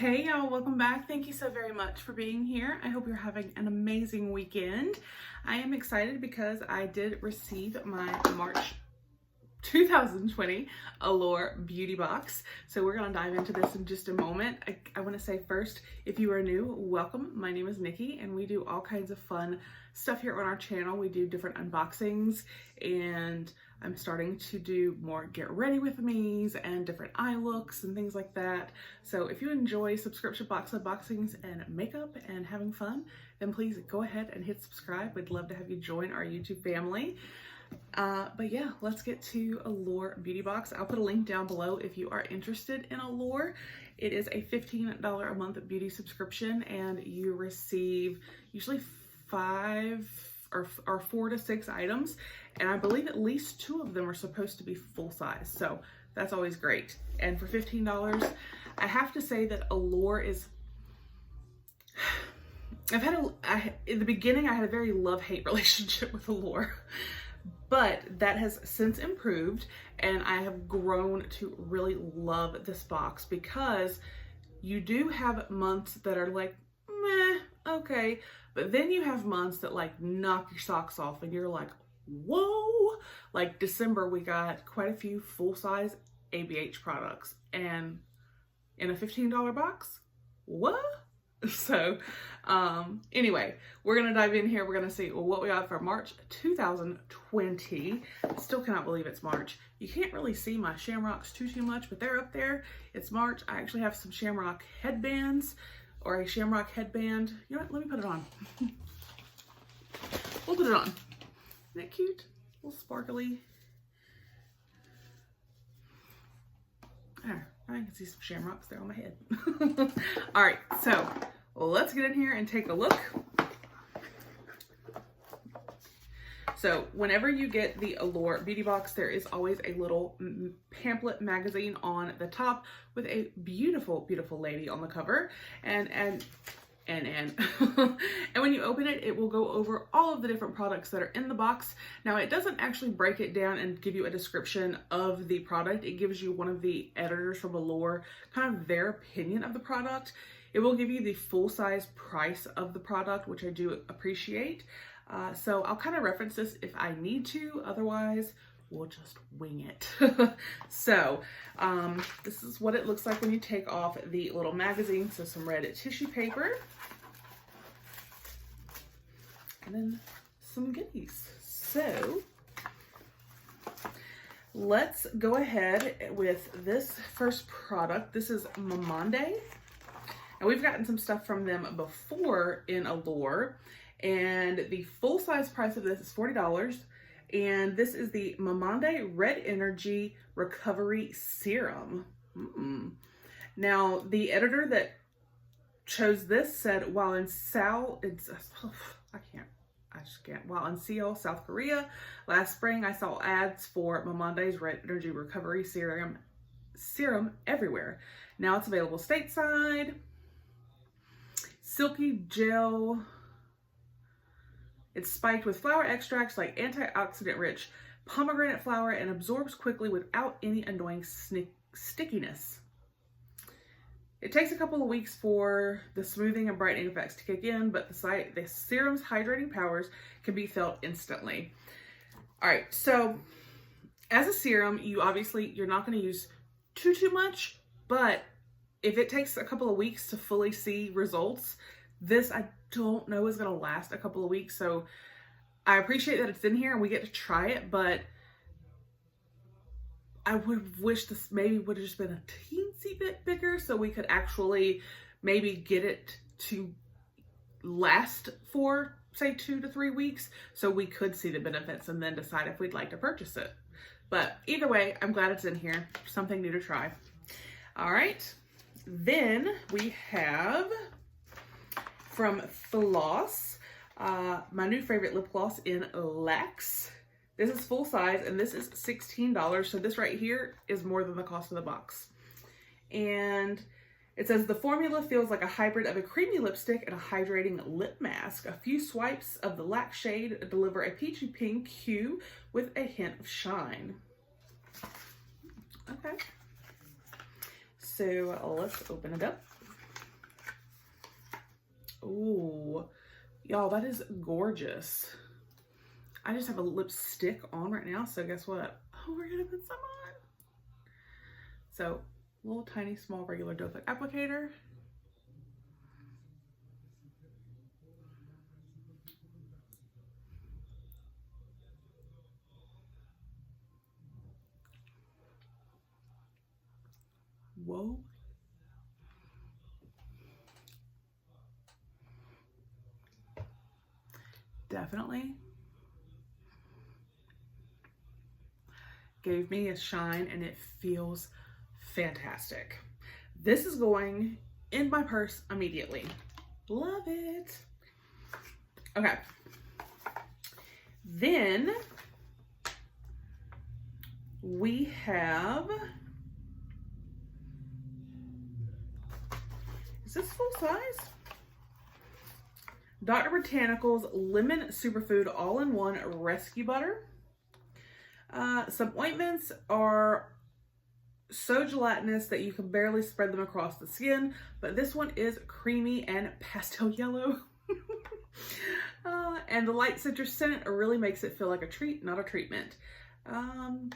Hey y'all, welcome back. Thank you so very much for being here. I hope you're having an amazing weekend. I am excited because I did receive my March 2020 Allure Beauty Box. So we're gonna dive into this in just a moment. I wanna say first, if you are new, welcome. My name is Nikki and we do all kinds of fun stuff here on our channel. We do different unboxings and I'm starting to do more get ready with me's and different eye looks and things like that. So if you enjoy subscription box unboxings and makeup and having fun, then please go ahead and hit subscribe. We'd love to have you join our YouTube family. But yeah, let's get to Allure Beauty Box. I'll put a link down below if you are interested in Allure. It is a $15 a month beauty subscription and you receive usually 4 to 6 items, and I believe at least 2 of them are supposed to be full size, so that's always great. And for $15, I have to say that Allure is, in the beginning I had a very love-hate relationship with Allure, but that has since improved and I have grown to really love this box because you do have months that are like, meh, okay, but then you have months that like knock your socks off and you're like, whoa. Like December, we got quite a few full-size ABH products and in a $15 box, what? So anyway, we're gonna dive in here. We're gonna see what we got for March 2020. Still cannot believe it's March. You can't really see my shamrocks too much, but they're up there. It's March. I actually have some shamrock headbands, or a shamrock headband. You know what? Let me put it on. We'll put it on. Isn't that cute? A little sparkly. There, I can see some shamrocks there on my head. All right, so let's get in here and take a look. So whenever you get the Allure Beauty Box, there is always a little pamphlet magazine on the top with a beautiful, beautiful lady on the cover. And and when you open it, it will go over all of the different products that are in the box. Now, it doesn't actually break it down and give you a description of the product. It gives you one of the editors from Allure, kind of their opinion of the product. It will give you the full-size price of the product, which I do appreciate. So I'll kind of reference this if I need to, otherwise we'll just wing it. So this is what it looks like when you take off the little magazine. So some red tissue paper and then some goodies. So let's go ahead with this first product. This is Mamonde. And we've gotten some stuff from them before in Allure. And the full-size price of this is $40. And this is the Mamonde Red Energy Recovery Serum. Now, the editor that chose this said, while in Seoul, South Korea, last spring I saw ads for Mamonde's Red Energy Recovery Serum everywhere. Now it's available stateside. Silky gel. It's spiked with flower extracts like antioxidant-rich pomegranate flower and absorbs quickly without any annoying stickiness. It takes a couple of weeks for the smoothing and brightening effects to kick in, but the serum's hydrating powers can be felt instantly. All right, so as a serum, you're not going to use too much, but if it takes a couple of weeks to fully see results, this I don't know is going to last a couple of weeks. So I appreciate that it's in here and we get to try it, but I would wish this maybe would have just been a teensy bit bigger so we could actually maybe get it to last for say 2 to 3 weeks so we could see the benefits and then decide if we'd like to purchase it. But either way, I'm glad it's in here. Something new to try. All right. Then we have from Floss, my new favorite lip gloss in Lax. This is full size and this is $16. So this right here is more than the cost of the box. And it says the formula feels like a hybrid of a creamy lipstick and a hydrating lip mask. A few swipes of the Lax shade deliver a peachy pink hue with a hint of shine. Okay. So let's open it up. Ooh, y'all, that is gorgeous. I just have a lipstick on right now, so guess what? Oh, we're gonna put some on. So, little tiny small regular doe foot applicator. Whoa. Definitely gave me a shine, and it feels fantastic. This is going in my purse immediately. Love it. Okay. Then we have, is this full size? Dr. Botanicals Lemon Superfood All-in-One Rescue Butter. Some ointments are so gelatinous that you can barely spread them across the skin, but this one is creamy and pastel yellow. And the light citrus scent really makes it feel like a treat, not a treatment. You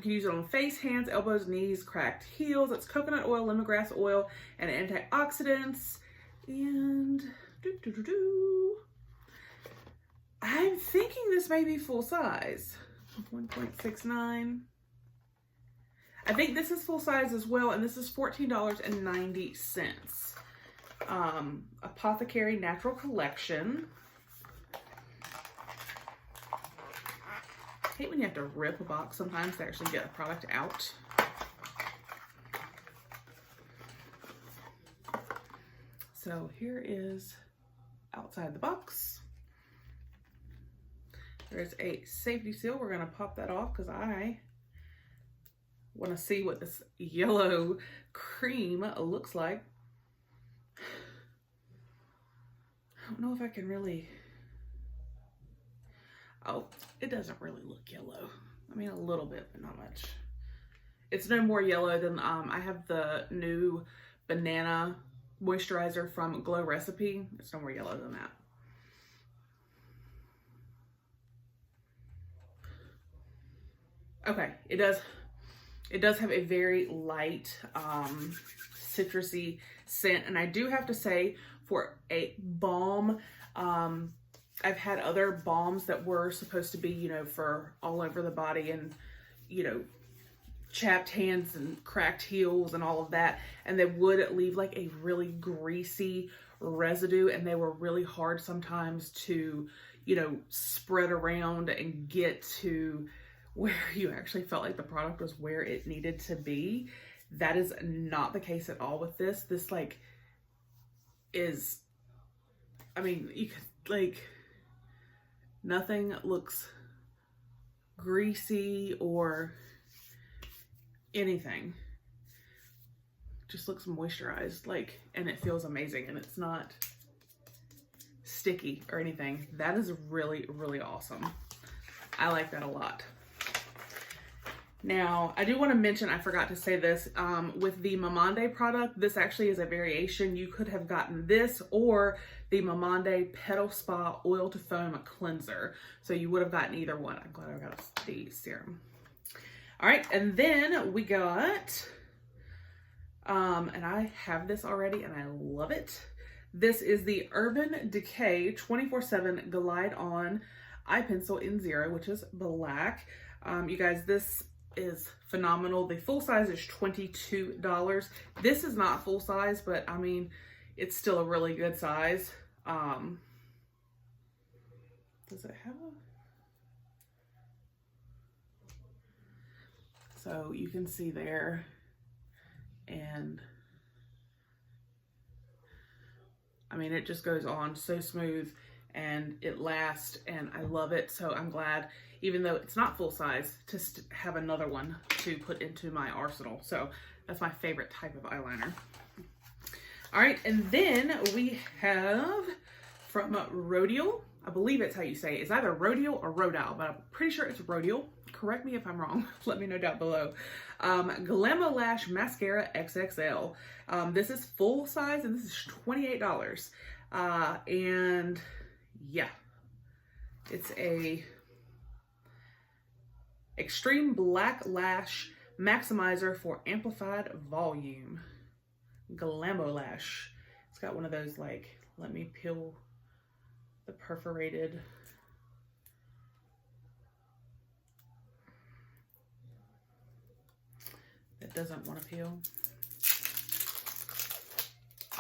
can use it on face, hands, elbows, knees, cracked heels. It's coconut oil, lemongrass oil, and antioxidants. And I'm thinking this may be full size. 1.69. I think this is full size as well, and this is $14.90. Apothecary Natural Collection. I hate when you have to rip a box sometimes to actually get a product out. So here is outside the box. There's a safety seal. We're going to pop that off because I want to see what this yellow cream looks like. I don't know if I can really... Oh, it doesn't really look yellow. I mean, a little bit, but not much. It's no more yellow than, I have the new banana moisturizer from Glow Recipe. It's no more yellow than that. Okay, it does have a very light, citrusy scent. And I do have to say, for a balm, I've had other balms that were supposed to be, you know, for all over the body and, you know, chapped hands and cracked heels and all of that. And they would leave like a really greasy residue, and they were really hard sometimes to, you know, spread around and get to where you actually felt like the product was where it needed to be. That is not the case at all with this. This like is, I mean, you could like, nothing looks greasy or anything. Just looks moisturized, like, and it feels amazing, and it's not sticky or anything. That is really, really awesome. I like that a lot. Now, I do want to mention, I forgot to say this, with the Mamonde product, this actually is a variation. You could have gotten this or the Mamonde Petal Spa Oil to Foam Cleanser. So you would have gotten either one. I'm glad I got the serum. All right, and then we got, and I have this already and I love it. This is the Urban Decay 24/7 Glide On Eye Pencil in Zero, which is black. You guys, this is phenomenal. The full size is $22. This is not full size, but I mean, it's still a really good size. Does it have a... So you can see there, and I mean, it just goes on so smooth and it lasts, and I love it. So I'm glad, even though it's not full size, to have another one to put into my arsenal. So that's my favorite type of eyeliner. All right, and then we have from Rodeo, I believe it's how you say it. It's either Rodeo or Rodeo, but I'm pretty sure it's Rodeo. Correct me if I'm wrong. Let me know down below. Glamour Lash Mascara XXL. This is full size, and this is $28. And yeah, it's a Extreme Black Lash Maximizer for Amplified Volume. Glammo Lash. It's got one of those, like, let me peel the perforated. It doesn't want to peel.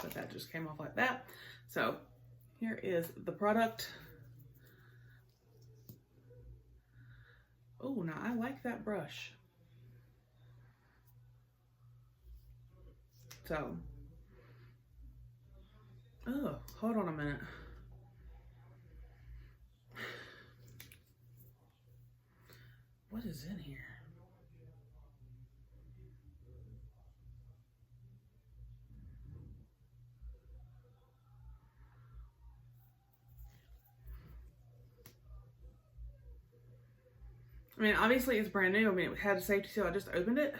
But that just came off like that. So here is the product. Oh, now I like that brush. So, oh, hold on a minute. What is in here? I mean, obviously it's brand new. I mean, it had a safety seal. I just opened it.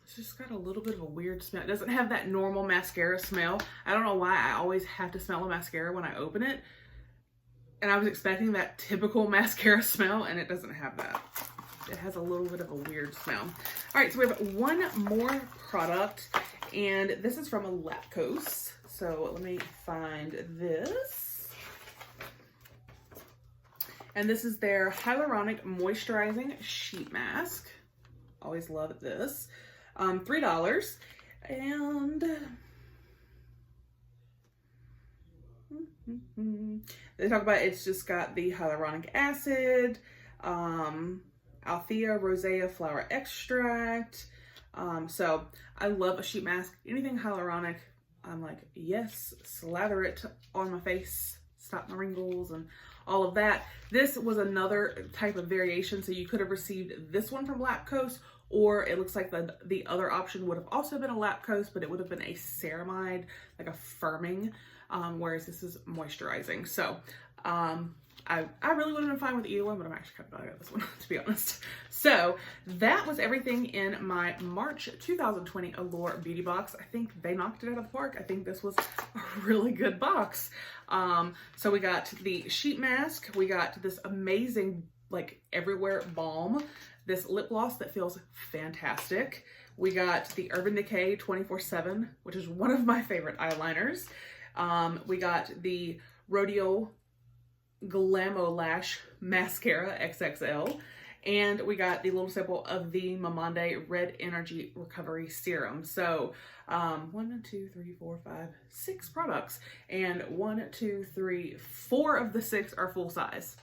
It's just got a little bit of a weird smell. It doesn't have that normal mascara smell. I don't know why I always have to smell a mascara when I open it. And I was expecting that typical mascara smell, and it doesn't have that. It has a little bit of a weird smell. All right, so we have one more product, and this is from Lapkos. So let me find this. And this is their Hyaluronic Moisturizing Sheet Mask. Always love this. $3. And they talk about it's just got the hyaluronic acid, Althea Rosea flower extract. So I love a sheet mask. Anything hyaluronic, I'm like, yes, slather it on my face, stop my wrinkles and all of that. This was another type of variation, so you could have received this one from Lapkos, or it looks like the other option would have also been a Lapkos, but it would have been a ceramide, like a firming, whereas this is moisturizing. So I really would have been fine with either one, but I'm actually kind of glad I got this one, to be honest. So that was everything in my March 2020 Allure Beauty Box. I think they knocked it out of the park. I think this was a really good box. So we got the sheet mask. We got this amazing, like, everywhere balm. This lip gloss that feels fantastic. We got the Urban Decay 24/7, which is one of my favorite eyeliners. We got the Rodeo Glammo Lash Mascara XXL. And we got the little sample of the Mamonde Red Energy Recovery Serum. So 1, 2, 3, 4, 5, 6 products. And 1, 2, 3, 4 of the 6 are full size.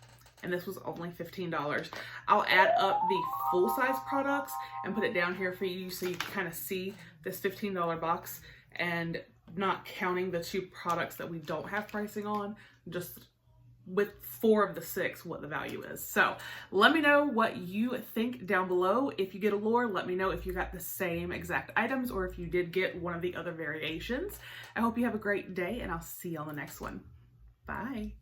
And this was only $15. I'll add up the full size products and put it down here for you so you can kind of see this $15 box, and not counting the 2 products that we don't have pricing on, just with 4 of the 6 what the value is. So let me know what you think down below. If you get Allure, let me know if you got the same exact items or if you did get one of the other variations. I hope you have a great day, and I'll see you on the next one. Bye.